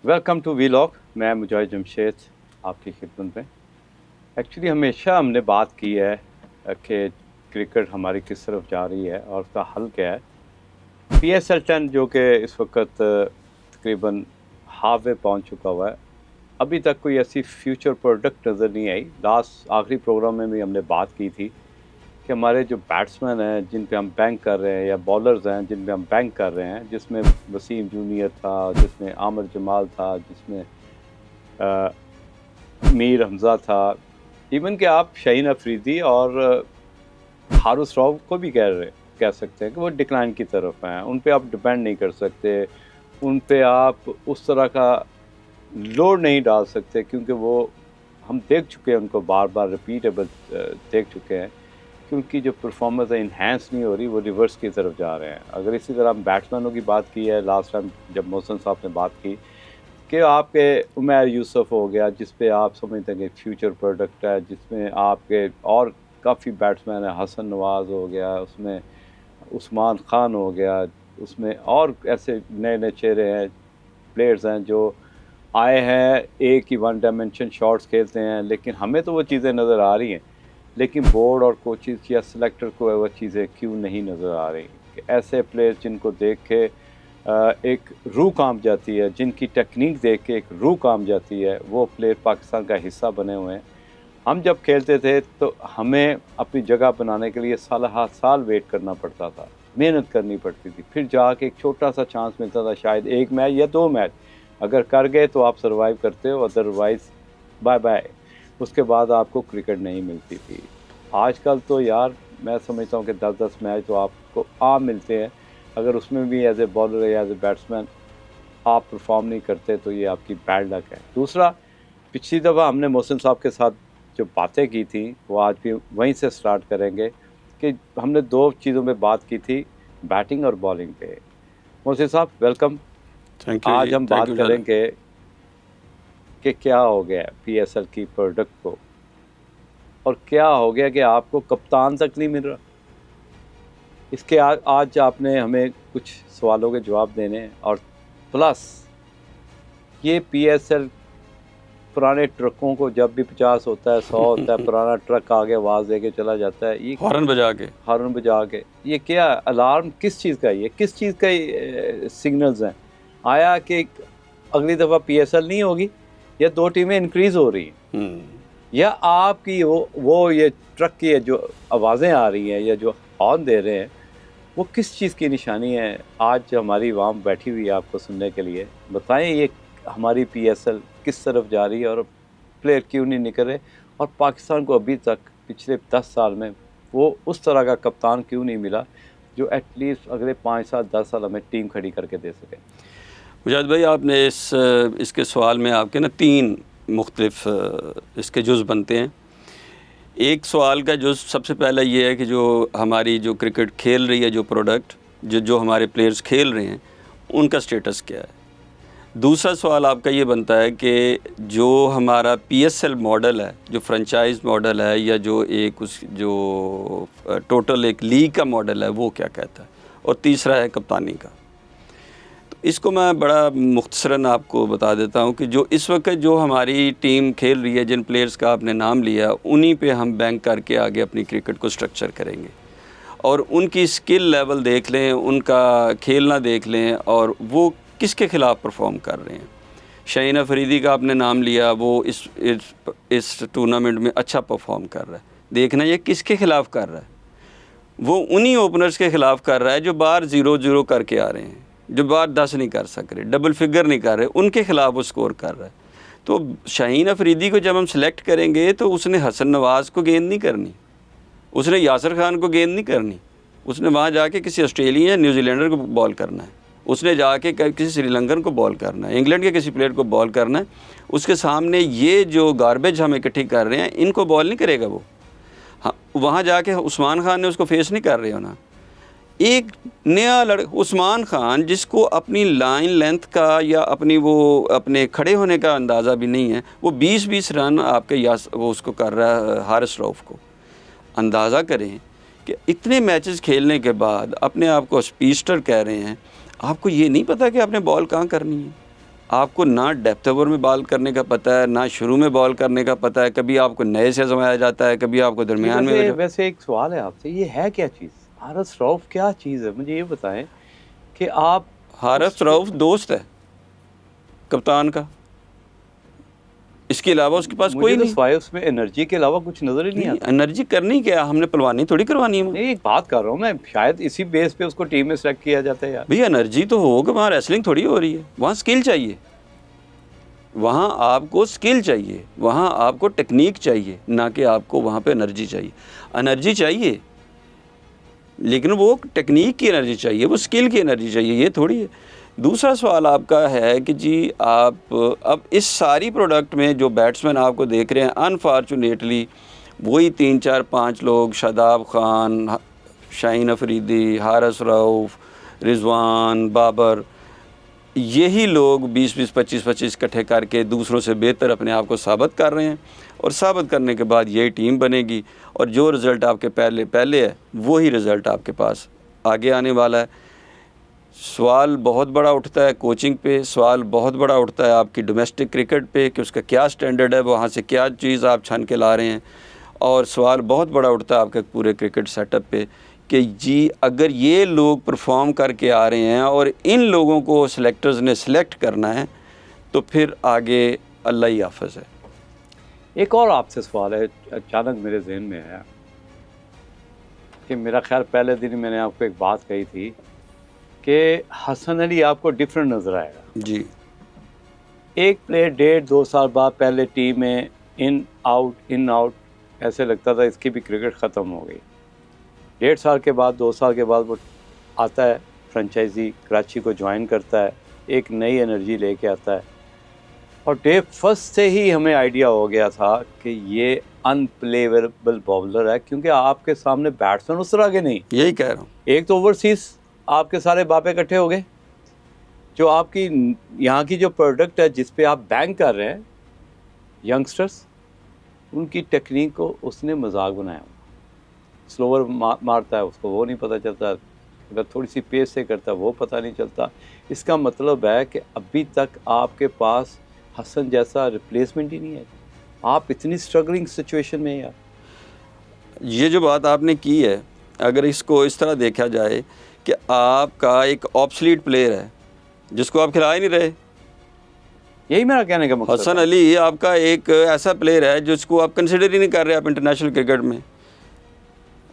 Welcome to vlog. मैं मुजाहिद जमशेद आपकी खिदमत में। एक्चुअली हमेशा हमने बात की है कि क्रिकेट हमारी किस तरफ जा रही है और उसका हल क्या है। PSL 10 जो कि इस वक्त तकरीबन हाफ वे पहुँच चुका हुआ है, अभी तक कोई ऐसी फ्यूचर प्रोडक्ट नज़र नहीं आई। लास्ट आखिरी प्रोग्राम में भी हमने बात की थी कि हमारे जो बैट्समैन हैं जिन पे हम बैंक कर रहे हैं या बॉलर्स हैं जिन पे हम बैंक कर रहे हैं, जिसमें वसीम जूनियर था, जिसमें आमिर जमाल था, जिसमें मीर हमज़ा था, इवन कि आप शाहीन अफरीदी और हारिस रऊफ को भी कह सकते हैं कि वो डिक्लाइन की तरफ हैं। उन पे आप डिपेंड नहीं कर सकते, उन पे आप उस तरह का लोड नहीं डाल सकते, क्योंकि वो हम देख चुके हैं, उनको बार बार रिपीटेबल देख चुके हैं कि उनकी जो परफॉर्मेंस है इन्हेंस नहीं हो रही, वो रिवर्स की तरफ जा रहे हैं। अगर इसी तरह हम बैट्समैनों की बात की है, लास्ट टाइम जब मोहसिन साहब ने बात की कि आपके उमैर यूसुफ हो गया, जिस पे आप समझते हैं कि फ्यूचर प्रोडक्ट है, जिसमें आपके और काफ़ी बैट्समैन है, हसन नवाज़ हो गया, उसमें उस्मान खान हो गया, उसमें और ऐसे नए नए चेहरे हैं, प्लेयर्स हैं जो आए हैं, एक ही वन डायमेंशन शॉट्स खेलते हैं, लेकिन हमें तो वो चीज़ें नज़र आ रही हैं, लेकिन बोर्ड और कोचेज़ या सिलेक्टर को वो चीज़ें क्यों नहीं नज़र आ रही कि ऐसे प्लेयर्स जिनको देख के एक रूह कांप जाती है, जिनकी टेक्निक देख के एक रूह कांप जाती है, वो प्लेयर पाकिस्तान का हिस्सा बने हुए हैं। हम जब खेलते थे तो हमें अपनी जगह बनाने के लिए साल हाथ साल वेट करना पड़ता था, मेहनत करनी पड़ती थी, फिर जाके एक छोटा सा चांस मिलता था, शायद एक मैच या 2 मैच अगर कर गए तो आप सर्वाइव करते हो, अदरवाइज़ बाय बाय। उसके बाद आपको क्रिकेट नहीं मिलती थी। आजकल तो यार मैं समझता हूँ कि 10-10 मैच तो आपको आम मिलते हैं। अगर उसमें भी एज ए बॉलर या एज ए बैट्समैन आप परफॉर्म नहीं करते तो ये आपकी बैड लक है। दूसरा, पिछली दफ़ा हमने मोहसिन साहब के साथ जो बातें की थी वो आज भी वहीं से स्टार्ट करेंगे कि हमने 2 चीज़ों पे बात की थी, बैटिंग और बॉलिंग पे। मोहसिन साहब वेलकम। थैंक यू आज जी, हम थैंक बात यू करेंगे कि क्या हो गया है PSL की प्रोडक्ट को, और क्या हो गया कि आपको कप्तान तक नहीं मिल रहा। इसके आज आपने हमें कुछ सवालों के जवाब देने हैं, और प्लस ये PSL पुराने ट्रकों को जब भी 50 होता है, 100 होता है, पुराना ट्रक आगे आवाज़ दे के चला जाता है, ये हॉर्न बजा के हॉर्न बजा के, ये क्या अलार्म किस चीज़ का है? ये किस चीज़ का सिग्नल्स हैं? आया कि अगली दफ़ा PSL नहीं होगी या 2 टीमें इंक्रीज़ हो रही हैं, या आपकी वो ये ट्रक की जो आवाज़ें आ रही हैं या जो हॉर्न दे रहे हैं, वो किस चीज़ की निशानी है? आज हमारी आवाम बैठी हुई है आपको सुनने के लिए। बताएं ये हमारी PSL किस तरफ जा रही है और प्लेयर क्यों नहीं निकल रहे, और पाकिस्तान को अभी तक पिछले 10 साल में वो उस तरह का कप्तान क्यों नहीं मिला जो एटलीस्ट अगले 5 साल 10 साल हमें टीम खड़ी करके दे सके। मुजाहिद भाई, आपने इसके सवाल में आपके ना 3 मुख्तलिफ इसके जुज़ बनते हैं। एक सवाल का जुज़ सबसे पहला ये है कि जो हमारी जो क्रिकेट खेल रही है, जो प्रोडक्ट जो हमारे प्लेयर्स खेल रहे हैं, उनका स्टेटस क्या है। दूसरा सवाल आपका ये बनता है कि जो हमारा PSL मॉडल है, जो फ्रेंचाइज मॉडल है, या जो एक जो टोटल एक लीग का मॉडल है, वो क्या कहता है। और तीसरा है कप्तानी का। तो इसको मैं बड़ा मुख्तसरन आपको बता देता हूँ कि जो इस वक्त जो हमारी टीम खेल रही है, जिन प्लेयर्स का आपने नाम लिया, उन्हीं पे हम बैंक करके आगे अपनी क्रिकेट को स्ट्रक्चर करेंगे, और उनकी स्किल लेवल देख लें, उनका खेलना देख लें, और वो किसके ख़िलाफ़ परफॉर्म कर रहे हैं। शाहीन अफरीदी का आपने नाम लिया, वो इस टूर्नामेंट में अच्छा परफॉर्म कर रहा है। देखना ये किसके ख़िलाफ़ कर रहा है। वो उन्हीं ओपनर्स के ख़िलाफ़ कर रहा है जो बार 0-0 करके आ रहे हैं, जो बार 10 नहीं कर सक रहे, डबल फिगर नहीं कर रहे, उनके ख़िलाफ़ वो स्कोर कर रहा है। तो शाहीन अफरीदी को जब हम सेलेक्ट करेंगे तो उसने हसन नवाज़ को गेंद नहीं करनी, उसने यासिर खान को गेंद नहीं करनी, उसने वहाँ जाके किसी ऑस्ट्रेलिया या न्यूजीलैंडर को बॉल करना है, उसने जाके किसी श्रीलंकन को बॉल करना है, इंग्लैंड के किसी प्लेयर को बॉल करना है। उसके सामने ये जो गार्बेज हम इकट्ठी कर रहे हैं, इनको बॉल नहीं करेगा वो। हाँ, वहाँ जाके उस्मान खान ने उसको फेस नहीं कर रहे हो ना। एक नया उस्मान खान, जिसको अपनी लाइन लेंथ का या अपने खड़े होने का अंदाज़ा भी नहीं है, वो 20-20 रन आपके वो उसको कर रहा है, हारिस रऊफ को। अंदाज़ा करें कि इतने मैचेस खेलने के बाद अपने आप को स्पीडस्टर कह रहे हैं, आपको ये नहीं पता कि आपने बॉल कहाँ करनी है। आपको ना डेप्थ ओवर में बॉल करने का पता है, ना शुरू में बॉल करने का पता है, कभी आपको नए से आजमाया जाता है, कभी आपको दरमियान में वैसे एक सवाल है आपसे, ये है क्या चीज़? हारिस रऊफ क्या चीज़ है? मुझे ये बताएं कि आप हारिस रऊफ दोस्त है कप्तान का, इसके अलावा उसके पास कोई मुझे तो नहीं। सिवाय उसमें एनर्जी के अलावा कुछ नज़र ही नहीं आता। एनर्जी करनी क्या, हमने पलवानी थोड़ी करवानी है। नहीं, एक बात कर रहा हूँ मैं, शायद इसी बेस पे उसको टीम में सेलेक्ट किया जाता है यार। भैया एनर्जी तो होगा, वहाँ रेसलिंग थोड़ी हो रही है, वहाँ स्किल चाहिए, वहाँ आपको स्किल चाहिए, वहाँ आपको टेक्निक चाहिए, ना कि आपको वहाँ पे एनर्जी चाहिए। एनर्जी चाहिए लेकिन वो टेक्निक की एनर्जी चाहिए, वो स्किल की एनर्जी चाहिए, ये थोड़ी है। दूसरा सवाल आपका है कि जी आप अब इस सारी प्रोडक्ट में जो बैट्समैन आपको देख रहे हैं, अनफॉर्चुनेटली वही 3-4-5 लोग, शादाब खान, शाहीन अफरीदी, हारिस रऊफ, रिजवान, बाबर, यही लोग 20-20, 25-25 इकट्ठे करके दूसरों से बेहतर अपने आप को साबित कर रहे हैं, और साबित करने के बाद यही टीम बनेगी, और जो रिज़ल्ट आपके पहले है वही रिज़ल्ट आपके पास आगे आने वाला है। सवाल बहुत बड़ा उठता है कोचिंग पे, सवाल बहुत बड़ा उठता है आपकी डोमेस्टिक क्रिकेट पे कि उसका क्या स्टैंडर्ड है, वहाँ से क्या चीज़ आप छान के ला रहे हैं, और सवाल बहुत बड़ा उठता है आपके पूरे क्रिकेट सेटअप पे कि जी अगर ये लोग परफॉर्म करके आ रहे हैं और इन लोगों को सिलेक्टर्स ने सिलेक्ट करना है तो फिर आगे अल्लाह ही हाफ़िज़ है। एक और आपसे सवाल है, अचानक मेरे जहन में आया कि मेरा ख्याल पहले दिन मैंने आपको एक बात कही थी कि हसन अली आपको डिफरेंट नज़र आएगा। जी, एक प्लेयर 1.5-2 साल बाद पहले टीम में इन आउट ऐसे लगता था इसकी भी क्रिकेट ख़त्म हो गई। 1.5 साल के बाद, 2 साल के बाद वो आता है, फ्रेंचाइजी कराची को ज्वाइन करता है, एक नई एनर्जी लेके आता है, और डे फर्स्ट से ही हमें आइडिया हो गया था कि ये अनप्लेवेबल बॉलर है, क्योंकि आपके सामने बैट्समैन उस तरह के नहीं। यही कह रहा हूँ। एक तो ओवरसीज़ आपके सारे बापे इकट्ठे हो गए, जो आपकी यहाँ की जो प्रोडक्ट है जिस पे आप बैंक कर रहे हैं यंगस्टर्स, उनकी टेक्निक को उसने मजाक बनाया। स्लोवर मारता है उसको वो नहीं पता चलता, अगर थोड़ी सी पेस से करता है वो पता नहीं चलता। इसका मतलब है कि अभी तक आपके पास हसन जैसा रिप्लेसमेंट ही नहीं है। आप इतनी स्ट्रगलिंग सिचुएशन में यार। ये जो बात आपने की है, अगर इसको इस तरह देखा जाए कि आपका एक ऑब्सलीट प्लेयर है जिसको आप खिला ही नहीं रहे, यही मेरा कहने का मकसद हसन है। अली आपका एक ऐसा प्लेयर है जिसको आप कंसिडर ही नहीं कर रहे आप इंटरनेशनल क्रिकेट में।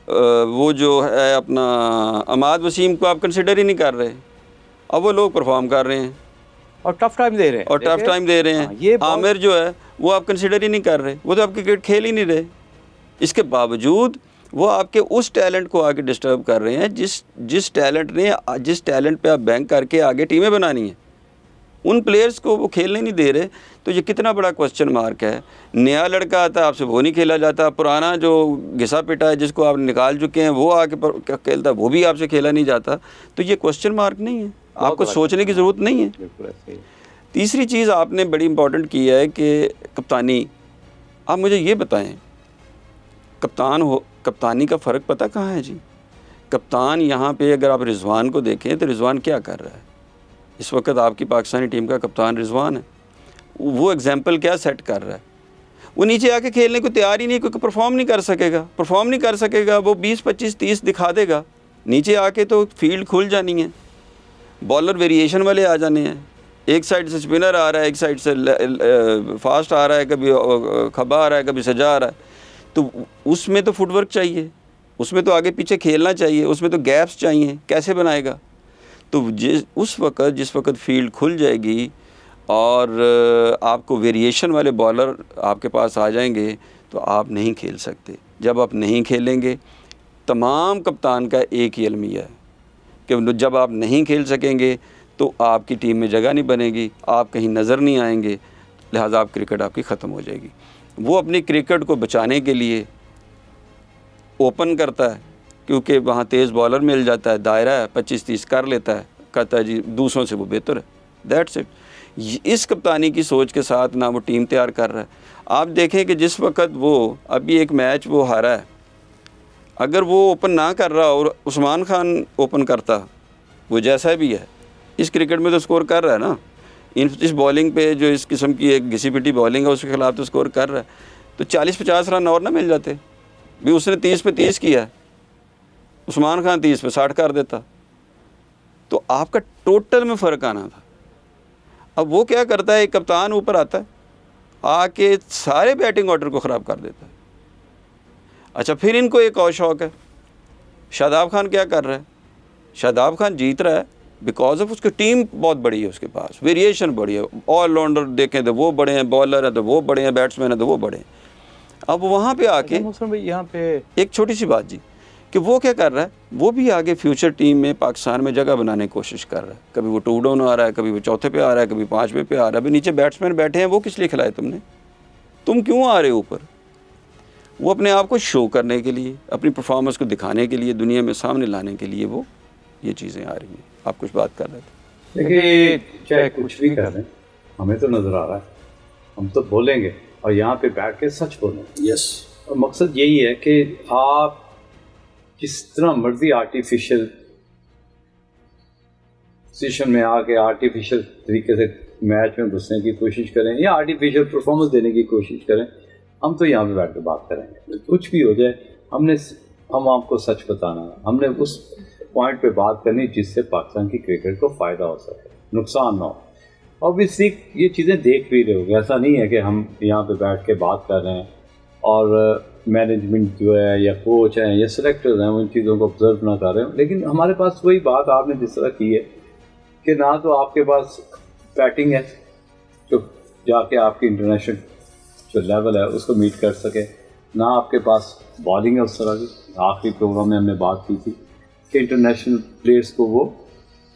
वो जो है अपना अमाद वसीम को आप कंसिडर ही नहीं कर रहे, अब वो लोग परफॉर्म कर रहे हैं और टफ टाइम दे रहे हैं, और टफ टाइम दे रहे हैं। ये आमिर जो है वो आप कंसिडर ही नहीं कर रहे, वो तो आप क्रिकेट खेल ही नहीं रहे। इसके बावजूद वो आपके उस टैलेंट को आगे डिस्टर्ब कर रहे हैं जिस टैलेंट पे आप बैंक करके आगे टीमें बनानी है, उन प्लेयर्स को वो खेलने नहीं दे रहे। तो ये कितना बड़ा क्वेश्चन मार्क है। नया लड़का आता है, आपसे वो नहीं खेला जाता, पुराना जो घिसा पिटा है जिसको आप निकाल चुके हैं वो आके खेलता है, वो भी आपसे खेला नहीं जाता। तो ये क्वेश्चन मार्क नहीं है, आपको सोचने की ज़रूरत नहीं है। बिल्कुल ऐसे ही। तीसरी चीज़ आपने बड़ी इंपॉर्टेंट की है कि कप्तानी। आप मुझे ये बताएं, कप्तानी का फ़र्क पता कहाँ है जी? कप्तान यहाँ पे अगर आप रिजवान को देखें तो रिजवान क्या कर रहा है इस वक्त? आपकी पाकिस्तानी टीम का कप्तान रिजवान है। वो एग्जाम्पल क्या सेट कर रहा है? वो नीचे आके खेलने को तैयार ही नहीं, क्योंकि परफॉर्म नहीं कर सकेगा। वो 20, 25, 30 दिखा देगा, नीचे आके तो फील्ड खुल जानी है, बॉलर वेरिएशन वाले आ जाने हैं। एक साइड से स्पिनर आ रहा है, एक साइड से फास्ट आ रहा है, कभी खबा आ रहा है, कभी सजा आ रहा है। तो उसमें तो फुटवर्क चाहिए, उसमें तो आगे पीछे खेलना चाहिए, उसमें तो गैप्स चाहिए, कैसे बनाएगा? तो जिस वक्त फील्ड खुल जाएगी और आपको वेरिएशन वाले बॉलर आपके पास आ जाएंगे तो आप नहीं खेल सकते। जब आप नहीं खेलेंगे, तमाम कप्तान का एक ही अलमिया है कि जब आप नहीं खेल सकेंगे तो आपकी टीम में जगह नहीं बनेगी, आप कहीं नज़र नहीं आएंगे, लिहाजा आप क्रिकेट आपकी ख़त्म हो जाएगी। वो अपनी क्रिकेट को बचाने के लिए ओपन करता है, क्योंकि वहाँ तेज़ बॉलर मिल जाता है, दायरा है, 25-30 कर लेता है, कहता है जी दूसरों से वो बेहतर है, दैट्स इट। इस कप्तानी की सोच के साथ ना वो टीम तैयार कर रहा है। आप देखें कि जिस वक्त वो अभी एक मैच वो हारा है, अगर वो ओपन ना कर रहा और उस्मान खान ओपन करता, वो जैसा भी है इस क्रिकेट में तो स्कोर कर रहा है ना, इस बॉलिंग पे जो इस किस्म की एक घिसी पिटी बॉलिंग है उसके खिलाफ तो स्कोर कर रहा है, तो 40-50 रन और ना मिल जाते भी। उसने 30 पे 30 किया है, उस्मान खान 30 पे 60 कर देता, तो आपका टोटल में फ़र्क आना था। अब वो क्या करता है, एक कप्तान ऊपर आता है, आके सारे बैटिंग ऑर्डर को ख़राब कर देता है। अच्छा, फिर इनको एक और शौक़ है, शादाब खान क्या कर रहा है, शादाब खान जीत रहा है बिकॉज ऑफ उसकी टीम बहुत बड़ी है, उसके पास वेरिएशन बड़ी है, ऑलराउंडर देखें तो वो बड़े हैं, बॉलर हैं तो वो बड़े हैं, बैट्समैन हैं तो वो बड़े हैं। अब वहाँ पे आके यहाँ पे एक छोटी सी बात जी, कि वो क्या कर रहा है, वो भी आगे फ्यूचर टीम में पाकिस्तान में जगह बनाने की कोशिश कर रहा है। कभी वो 2 डाउन आ रहा है, कभी वो चौथे पे आ रहा है, कभी 5वें पे आ रहा है। अभी नीचे बैट्समैन बैठे हैं, वो किस लिए खिलाए तुमने, तुम क्यों आ रहे हो ऊपर? वो अपने आप को शो करने के लिए, अपनी परफॉर्मेंस को दिखाने के लिए, दुनिया में सामने लाने के लिए वो ये चीज़ें आ रही हैं। आप कुछ बात कर रहे थे। देखिए, चाहे कुछ भी कर लें, हमें तो नज़र आ रहा है, हम तो बोलेंगे और यहाँ पे बैठ के सच बोलेंगे। यस, और मकसद यही है कि आप जिस तरह मर्जी आर्टिफिशियल पोजीशन में आके आर्टिफिशियल तरीके से मैच में घुसने की कोशिश करें या आर्टिफिशियल परफॉर्मेंस देने की कोशिश करें, हम तो यहाँ पे बैठ कर बात करेंगे। कुछ भी हो जाए, हम आपको सच बताना है, हमने उस पॉइंट पे बात करनी जिससे पाकिस्तान की क्रिकेट को फ़ायदा हो सके, नुकसान ना हो। ऑब्वियसली ये चीज़ें देख भी रहे होगे, ऐसा नहीं है कि हम यहाँ पे बैठ के बात कर रहे हैं और मैनेजमेंट जो है या कोच हैं या सेलेक्टर्स हैं उन चीज़ों को ऑब्जर्व ना कर रहे हो। लेकिन हमारे पास वही बात आपने जिस तरह की है कि ना तो आपके पास बैटिंग है जो जाके आपकी इंटरनेशनल जो लेवल है उसको मीट कर सके, ना आपके पास बॉलिंग है उस तरह की। आखिरी प्रोग्राम में हमने बात की थी कि इंटरनेशनल प्लेयर्स को वो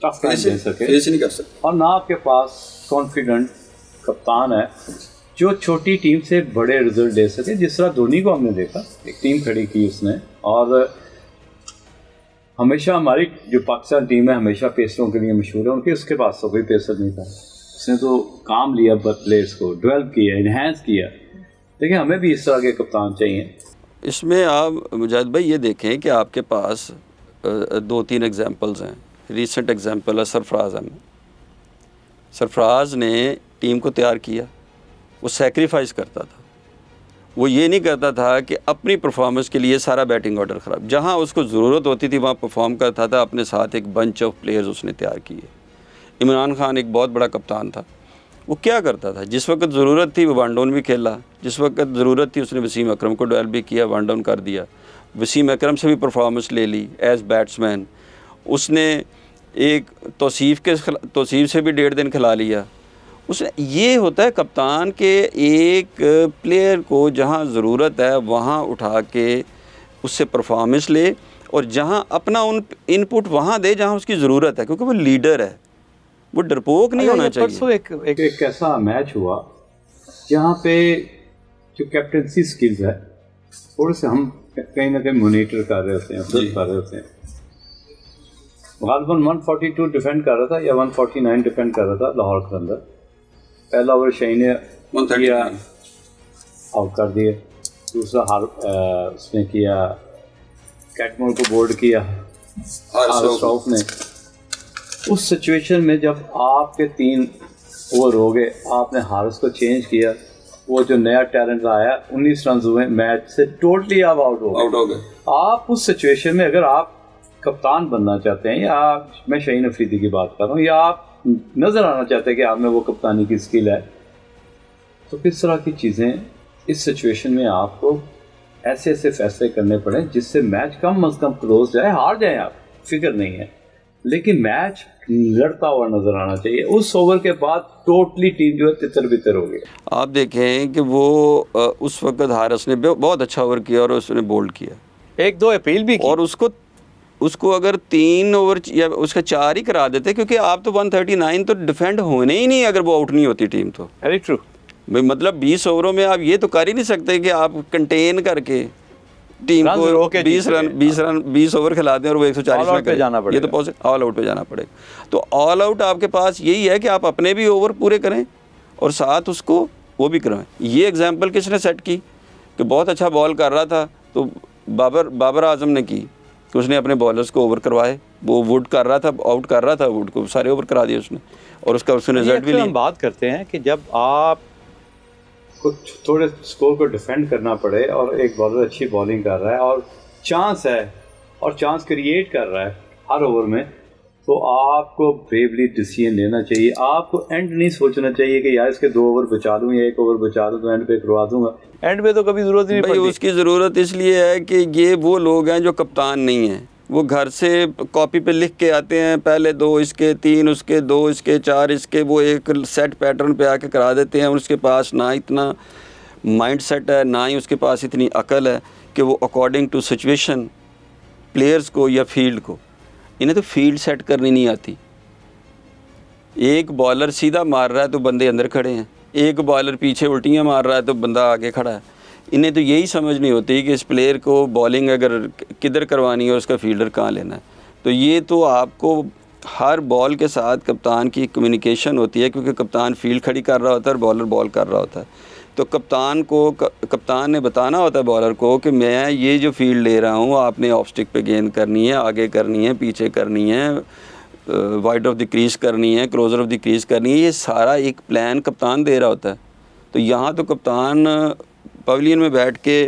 टफ टाइम दे सके, नहीं कर सकते, और ना आपके पास कॉन्फिडेंट कप्तान है जो छोटी टीम से बड़े रिजल्ट दे सके। जिस तरह धोनी को हमने देखा, एक टीम खड़ी की उसने, और हमेशा हमारी जो पाकिस्तान टीम है हमेशा पेसरों के लिए मशहूर है, उनके उसके पास तो कोई पेसर नहीं था, उसने तो काम लिया प्लेयर्स को डेवलप किया, इन्हेंस किया। लेकिन हमें भी इस तरह के कप्तान चाहिए। इसमें आप मुजाहिद भाई ये देखें कि आपके पास 2-3 एग्जांपल्स हैं। रीसेंट एग्जांपल है सरफराज अहमद। सरफराज ने टीम को तैयार किया, वो सैक्रिफाइस करता था, वो ये नहीं करता था कि अपनी परफॉर्मेंस के लिए सारा बैटिंग ऑर्डर ख़राब, जहाँ उसको ज़रूरत होती थी वहाँ परफॉर्म करता था। अपने साथ एक बंच ऑफ प्लेयर्स उसने तैयार किए। इमरान खान एक बहुत बड़ा कप्तान था, वो क्या करता था, जिस वक्त ज़रूरत थी वो वन डाउन भी खेला, जिस वक्त ज़रूरत थी उसने वसीम अकरम को डेवलप भी किया, वन डाउन कर दिया, वसीम अकरम से भी परफॉर्मेंस ले ली एज़ बैट्समैन। उसने एक तौसीफ़ से भी 1.5 दिन खिला लिया उसने। ये होता है कप्तान के, एक प्लेयर को जहाँ ज़रूरत है वहाँ उठा के उससे परफॉर्मेंस ले, और जहाँ अपना उन इनपुट वहाँ दे जहाँ उसकी ज़रूरत है, क्योंकि वो लीडर है, वो डरपोक नहीं होना चाहिए। परसों एक ऐसा मैच हुआ जहाँ पे जो कैप्टनसी स्किल्स है थोड़े से हम कहीं ना कहीं मॉनिटर कर रहे होते हैं, ऑब्जर्व कर रहे होते हैं। गालबन 142 डिफेंड कर रहा था या 149 डिफेंड कर रहा था लाहौर के अंदर। पहला ओवर शाहीन ने किया, आउट कर दिया। दूसरा उसने किया, कैटमोर को बोल्ड किया हारिस ने। उस सिचुएशन में जब आपके 3 ओवर हो गए, आपने हारिस को चेंज किया, वो जो नया टैलेंट आया, 19 रन हुए, मैच से टोटली आप आउट हो गए। आप उस सिचुएशन में अगर आप कप्तान बनना चाहते हैं, या मैं शाहीन अफरीदी की बात कर रहा हूँ, या आप नज़र आना चाहते हैं कि आप में वो कप्तानी की स्किल है, तो किस तरह की चीज़ें इस सिचुएशन में आपको ऐसे ऐसे फैसले करने पड़े जिससे मैच कम अज़ कम क्लोज जाए। हार जाए आप, फिक्र नहीं है, लेकिन मैच लड़ता हुआ नज़र आना चाहिए। उस ओवर के बाद टोटली टीम जो है तितर बितर हो गई। आप देखें कि वो उस वक्त हारिस ने बहुत अच्छा ओवर किया और उसने बोल्ड किया, 1-2 अपील भी की, और उसको अगर 3 ओवर या उसका 4 ही करा देते, क्योंकि आप तो 139 तो डिफेंड होने ही नहीं अगर वो आउट नहीं होती टीम। तो वेरी ट्रू भाई, मतलब 20 ओवरों में आप ये तो कर ही नहीं सकते कि आप कंटेन करके टीम को 20 ओवर खिला दें और वो 140 में करें। ये तो पॉसिबल, ऑल आउट पे जाना पड़ेगा। तो ऑल आउट आपके पास यही है कि आप अपने भी ओवर पूरे करें और साथ उसको वो भी करवाएं। ये एग्जांपल किसने सेट की कि बहुत अच्छा बॉल कर रहा था तो बाबर आजम ने की कि उसने अपने बॉलर्स को ओवर करवाए। वो वुड कर रहा था, आउट कर रहा था, वुड को सारे ओवर करा दिए उसने। और उसका उसने रिजल्ट भी हम लिया। बात करते हैं कि जब आप कुछ थोड़े स्कोर को डिफेंड करना पड़े और एक बॉलर अच्छी बॉलिंग कर रहा है और चांस है और चांस क्रिएट कर रहा है हर ओवर में, तो आपको ब्रेवली डिसीजन लेना चाहिए। आपको एंड नहीं सोचना चाहिए कि यार इसके 2 ओवर बचा दूं या 1 ओवर बचा दूं तो एंड पे करवा दूंगा। एंड पे तो कभी ज़रूरत ही नहीं भाई पड़ती। उसकी ज़रूरत इसलिए है कि ये वो लोग हैं जो कप्तान नहीं हैं, वो घर से कॉपी पे लिख के आते हैं, पहले 2 इसके, 3 उसके, 2 इसके, 4 इसके, वो एक सेट पैटर्न पे आके करा देते हैं। उसके पास ना इतना माइंड सेट है, ना ही उसके पास इतनी अकल है कि वो अकॉर्डिंग टू सिचुएशन प्लेयर्स को या फील्ड को, इन्हें तो फील्ड सेट करनी नहीं आती। एक बॉलर सीधा मार रहा है तो बंदे अंदर खड़े हैं, एक बॉलर पीछे उल्टियाँ मार रहा है तो बंदा आगे खड़ा है। इन्हें तो यही समझ नहीं होती कि इस प्लेयर को बॉलिंग अगर किधर करवानी है, उसका फील्डर कहाँ लेना है। तो ये तो आपको हर बॉल के साथ कप्तान की कम्युनिकेशन होती है, क्योंकि कप्तान फील्ड खड़ी कर रहा होता है और बॉलर बॉल कर रहा होता है। तो कप्तान ने बताना होता है बॉलर को कि मैं ये जो फील्ड ले रहा हूँ, आपने ऑफ स्टिक पे गेंद करनी है, आगे करनी है, पीछे करनी है, वाइड ऑफ द क्रीज करनी है, क्लोजर ऑफ द क्रीज करनी है। ये सारा एक प्लान कप्तान दे रहा होता है। तो यहाँ तो कप्तान पवेलियन में बैठ के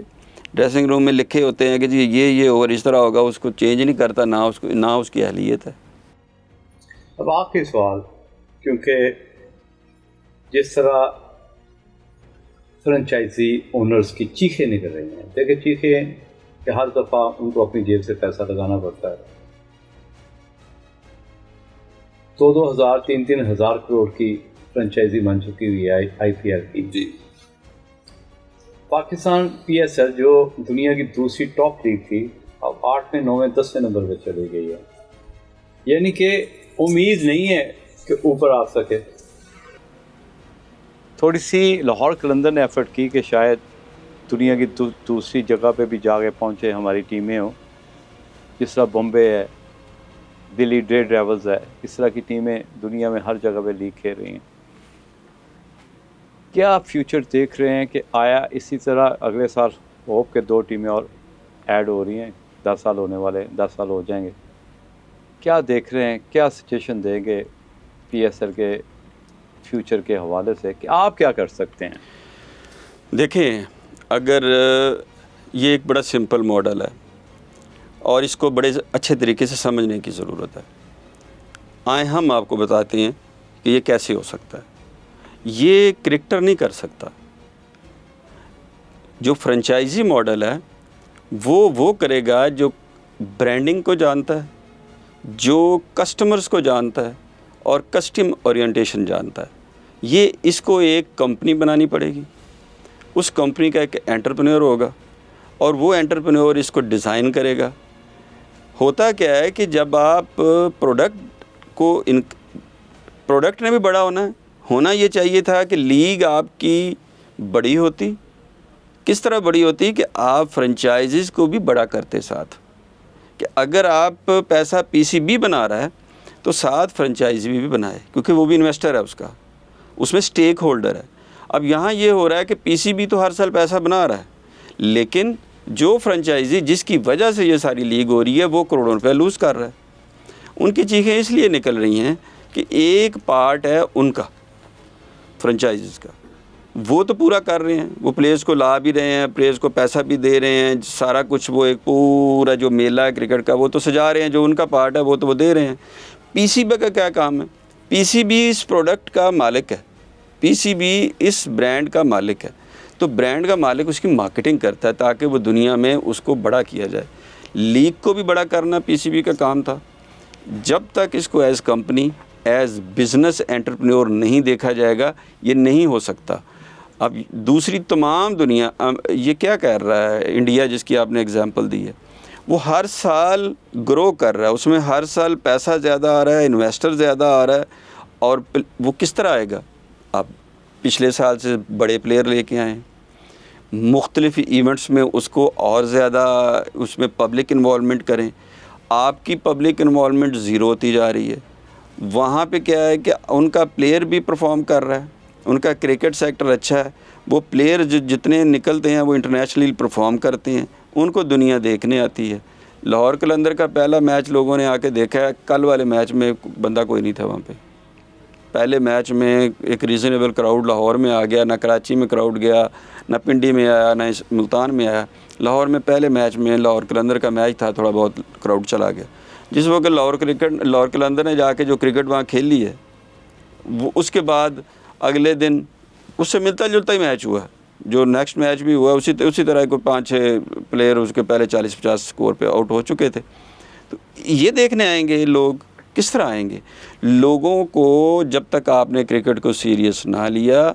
ड्रेसिंग रूम में लिखे होते हैं कि जी ये ओवर इस तरह होगा, उसको चेंज नहीं करता, ना उसकी अहलियत है। अब आखिरी सवाल, क्योंकि जिस तरह फ्रेंचाइजी ओनर्स की चीखें निकल रही हैं, देखिए चीखें कि हर दफ़ा उनको अपनी जेब से पैसा लगाना पड़ता है। 2,000 3,000 करोड़ की फ्रेंचाइजी बन चुकी हुई है IPL की। जी। पाकिस्तान PSL जो दुनिया की दूसरी टॉप लीग थी, अब 8वें 9वें 10वें नंबर पर चली गई है। यानी कि उम्मीद नहीं है कि ऊपर आ सके। थोड़ी सी लाहौर कलंदर ने एफर्ट की कि शायद दुनिया की दूसरी जगह पे भी जाके पहुंचे हमारी टीमें हों, जिस तरह बॉम्बे है, दिल्ली डेयरडेविल्स है, इस तरह की टीमें दुनिया में हर जगह पे लीग खेल रही हैं। क्या आप फ्यूचर देख रहे हैं कि आया इसी तरह अगले साल होप के 2 टीमें और ऐड हो रही हैं, 10 साल होने वाले, 10 साल हो जाएंगे, क्या देख रहे हैं, क्या सजेशन देंगे PSL के फ्यूचर के हवाले से कि आप क्या कर सकते हैं? देखें, अगर ये एक बड़ा सिंपल मॉडल है और इसको बड़े अच्छे तरीके से समझने की ज़रूरत है। आए हम आपको बताते हैं कि ये कैसे हो सकता है। ये क्रिकेटर नहीं कर सकता। जो फ्रेंचाइजी मॉडल है वो करेगा जो ब्रांडिंग को जानता है, जो कस्टमर्स को जानता है और कस्टम ओरिएंटेशन जानता है। ये इसको एक कंपनी बनानी पड़ेगी, उस कंपनी का एक एंटरप्रेन्योर होगा और वो एंटरप्रेन्योर इसको डिज़ाइन करेगा। होता क्या है कि जब आप प्रोडक्ट ने भी बड़ा होना ये चाहिए था कि लीग आपकी बड़ी होती। किस तरह बड़ी होती कि आप फ्रेंचाइजीज़ को भी बड़ा करते साथ, कि अगर आप पैसा PCB बना रहा है तो साथ फ्रेंचाइजी भी बनाए, क्योंकि वो भी इन्वेस्टर है, उसमें स्टेक होल्डर है। अब यहाँ ये हो रहा है कि PCB तो हर साल पैसा बना रहा है, लेकिन जो फ्रेंचाइजी जिसकी वजह से ये सारी लीग हो रही है वो करोड़ों रुपए लूज़ कर रहा है। उनकी चीखें इसलिए निकल रही हैं कि एक पार्ट है उनका फ्रेंचाइजीज़ का, वो तो पूरा कर रहे हैं, वो प्लेयर्स को ला भी रहे हैं, प्लेयर्स को पैसा भी दे रहे हैं, सारा कुछ वो एक पूरा जो मेला है क्रिकेट का वो तो सजा रहे हैं, जो उनका पार्ट है वो तो वो दे रहे हैं। PCB का क्या काम है? PCB इस प्रोडक्ट का मालिक है, PCB इस ब्रांड का मालिक है। तो ब्रांड का मालिक उसकी मार्केटिंग करता है ताकि वो दुनिया में उसको बड़ा किया जाए। लीग को भी बड़ा करना PCB का काम था। जब तक इसको as company, as business entrepreneur नहीं देखा जाएगा, ये नहीं हो सकता। अब दूसरी तमाम दुनिया ये क्या कर रहा है, इंडिया जिसकी आपने एग्जांपल दी है, वो हर साल ग्रो कर रहा है, उसमें हर साल पैसा ज़्यादा आ रहा है, इन्वेस्टर ज़्यादा आ रहा है, और वो किस तरह आएगा? आप पिछले साल से बड़े प्लेयर लेके आए हैं, मुख्तलिफ इवेंट्स में उसको और ज़्यादा उसमें पब्लिक इन्वॉल्वमेंट करें। आपकी पब्लिक इन्वॉल्वमेंट ज़ीरो होती जा रही है। वहाँ पे क्या है कि उनका प्लेयर भी परफॉर्म कर रहा है, उनका क्रिकेट सेक्टर अच्छा है, वो प्लेयर जितने निकलते हैं वो इंटरनेशनली परफॉर्म करते हैं, उनको दुनिया देखने आती है। लाहौर कलंदर का पहला मैच लोगों ने आके देखा है, कल वाले मैच में बंदा कोई नहीं था वहाँ पे। पहले मैच में एक रीज़नेबल क्राउड लाहौर में आ गया, ना कराची में क्राउड गया, ना पिंडी में आया, ना मुल्तान में आया। लाहौर में पहले मैच में लाहौर कलंदर का मैच था, थोड़ा बहुत क्राउड चला गया। जिस वक्त लाहौर कलंदर ने जाके जो क्रिकेट वहाँ खेली है, वो उसके बाद अगले दिन उससे मिलता जुलता ही मैच हुआ। जो नेक्स्ट मैच भी हुआ उसी तरह कोई 5-6 प्लेयर उसके पहले 40-50 स्कोर पे आउट हो चुके थे। तो ये देखने आएंगे लोग, किस तरह आएंगे? लोगों को जब तक आपने क्रिकेट को सीरियस ना लिया,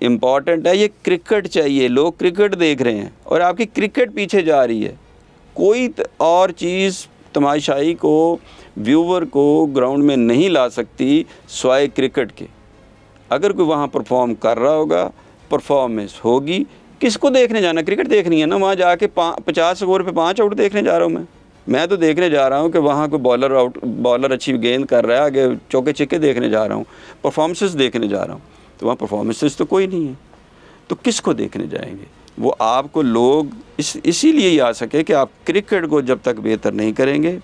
इम्पॉर्टेंट है ये क्रिकेट चाहिए, लोग क्रिकेट देख रहे हैं और आपकी क्रिकेट पीछे जा रही है। कोई और चीज़ तमाशाई को, व्यूवर को ग्राउंड में नहीं ला सकती स्वाय क्रिकेट के। अगर कोई वहाँ परफॉर्म कर रहा होगा, परफॉर्मेंस होगी, किसको देखने जाना? क्रिकेट देखनी है ना। वहाँ जाके 50 स्कोर पे 5 आउट देखने जा रहा हूँ मैं तो देखने जा रहा हूँ कि वहाँ कोई बॉलर अच्छी गेंद कर रहा है, आगे चौके छिक्के देखने जा रहा हूँ, परफॉर्मेंसेस देखने जा रहा हूँ। तो वहाँ परफॉर्मेंसेस तो कोई नहीं है, तो किसको देखने जाएंगे? वो आपको लोग इसीलिए ही आ सके कि आप क्रिकेट को जब तक बेहतर नहीं करेंगे,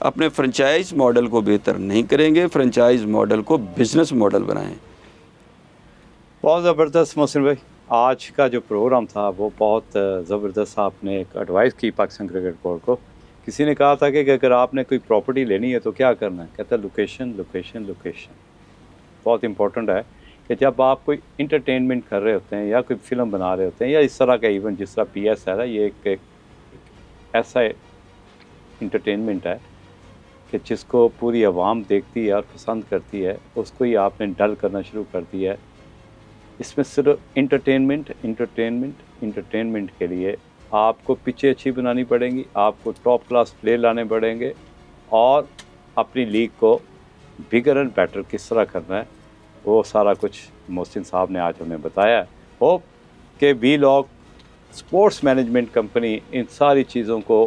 अपने फ्रेंचाइज मॉडल को बेहतर नहीं करेंगे, फ्रेंचाइज मॉडल को बिज़नेस मॉडल बनाएं। बहुत ज़बरदस्त मोहसिन भाई, आज का जो प्रोग्राम था वो बहुत ज़बरदस्त। आपने एक एडवाइस की पाकिस्तान क्रिकेट बोर्ड को। किसी ने कहा था कि अगर आपने कोई प्रॉपर्टी लेनी है तो क्या करना है? कहता है लोकेशन लोकेशन लोकेशन। बहुत इंपॉर्टेंट है कि जब आप कोई इंटरटेनमेंट कर रहे होते हैं या कोई फिल्म बना रहे होते हैं या इस तरह का इवेंट जिस तरह PS है ना, ये एक ऐसा इंटरटेनमेंट है कि जिसको पूरी आवाम देखती है और पसंद करती है, उसको ही आपने डल करना शुरू कर दिया है। इसमें सिर्फ इंटरटेनमेंट के लिए आपको पिचें अच्छी बनानी पड़ेंगी, आपको टॉप क्लास प्लेयर लाने पड़ेंगे और अपनी लीग को बिगर एंड बेटर किस तरह करना है, वो सारा कुछ मोहसिन साहब ने आज हमें बताया है। होप कि वी-लॉग स्पोर्ट्स मैनेजमेंट कंपनी इन सारी चीज़ों को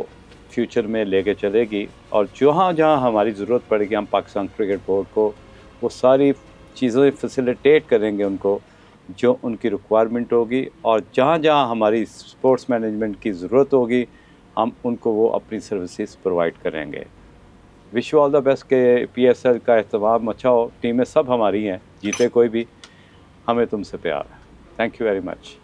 फ्यूचर में लेके चलेगी और जहाँ जहाँ हमारी ज़रूरत पड़ेगी हम पाकिस्तान क्रिकेट बोर्ड को वो सारी चीज़ें फैसिलिटेट करेंगे उनको, जो उनकी रिक्वायरमेंट होगी, और जहाँ जहाँ हमारी स्पोर्ट्स मैनेजमेंट की ज़रूरत होगी हम उनको वो अपनी सर्विसेज प्रोवाइड करेंगे। Wish you all the best के PSL का एहतमाम अच्छा हो। टीमें सब हमारी हैं, जीते कोई भी, हमें तुमसे प्यार है। Thank you very much.